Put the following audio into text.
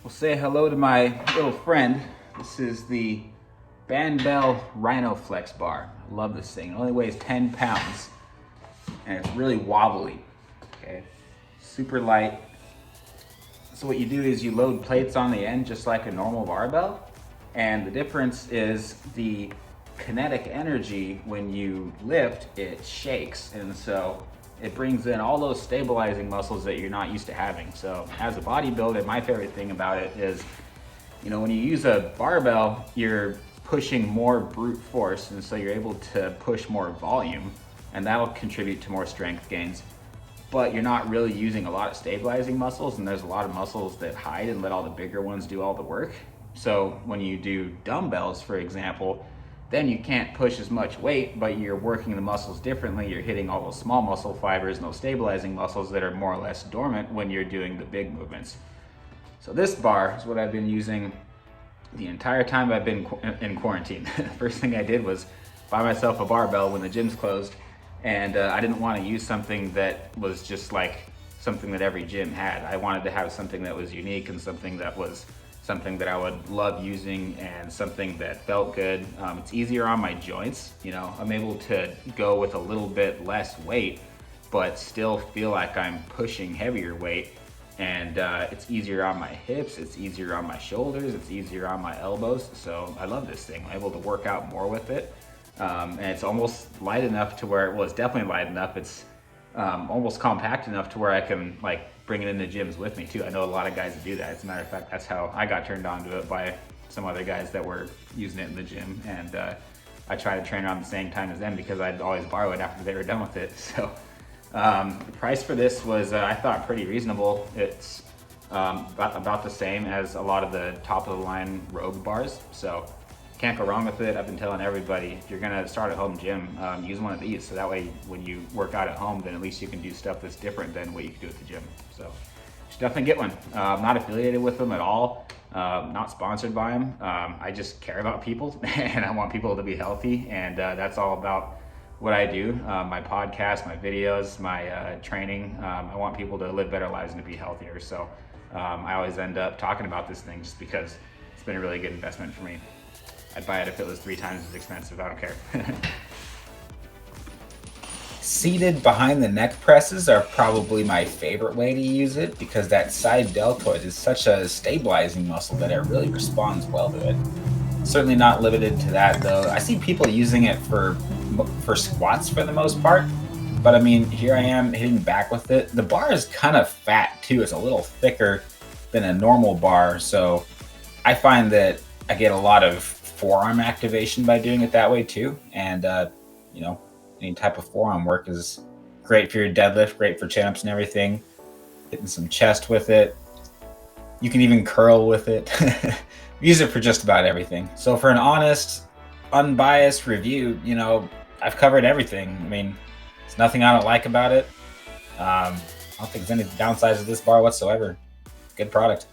We'll say hello to my little friend. This is the Skullbellz Rhino Flex Bar. I love this thing. It only weighs 10 pounds and it's really wobbly. Okay, super light. So what you do is you load plates on the end just like a normal barbell, and the difference is the kinetic energy. When you lift, it shakes, and so it brings in all those stabilizing muscles that you're not used to having. So as a bodybuilder, my favorite thing about it is, when you use a barbell, you're pushing more brute force, and so you're able to push more volume, and that'll contribute to more strength gains. But you're not really using a lot of stabilizing muscles, and there's a lot of muscles that hide and let all the bigger ones do all the work. So when you do dumbbells, for example, then you can't push as much weight, but you're working the muscles differently. You're hitting all those small muscle fibers and those stabilizing muscles that are more or less dormant when you're doing the big movements. So this bar is what I've been using the entire time I've been in quarantine. First thing I did was buy myself a barbell when the gyms closed, and I didn't want to use something that was just like something that every gym had. I wanted to have something that was unique and something that I would love using, and something that felt good. It's easier on my joints. I'm able to go with a little bit less weight, but still feel like I'm pushing heavier weight. And it's easier on my hips, it's easier on my shoulders, it's easier on my elbows. So I love this thing. I'm able to work out more with it. And it's almost light enough to where, well, it's definitely light enough. It's almost compact enough to where I can bring it into gyms with me too. I know a lot of guys that do that. As a matter of fact, that's how I got turned on to it by some other guys that were using it in the gym. And I try to train around the same time as them because I'd always borrow it after they were done with it. So the price for this was, I thought, pretty reasonable. It's about the same as a lot of the top of the line Rogue bars. So can't go wrong with it. I've been telling everybody, if you're gonna start a home gym, use one of these. So that way when you work out at home, then at least you can do stuff that's different than what you can do at the gym. So you should definitely get one. I'm not affiliated with them at all. Not sponsored by them. I just care about people and I want people to be healthy. And that's all about what I do. My podcast, my videos, my training. I want people to live better lives and to be healthier. So I always end up talking about this thing just because it's been a really good investment for me. I'd buy it if it was 3 times as expensive. I don't care. Seated behind the neck presses are probably my favorite way to use it, because that side deltoid is such a stabilizing muscle that it really responds well to it. Certainly not limited to that though. I see people using it for squats for the most part, but I mean, here I am hitting back with it. The bar is kind of fat too. It's a little thicker than a normal bar, so I find that I get a lot of forearm activation by doing it that way too. And any type of forearm work is great for your deadlift, great for chin-ups and everything. Hitting some chest with it. You can even curl with it. Use it for just about everything. So for an honest, unbiased review, I've covered everything. I mean, there's nothing I don't like about it. I don't think there's any downsides of this bar whatsoever. Good product.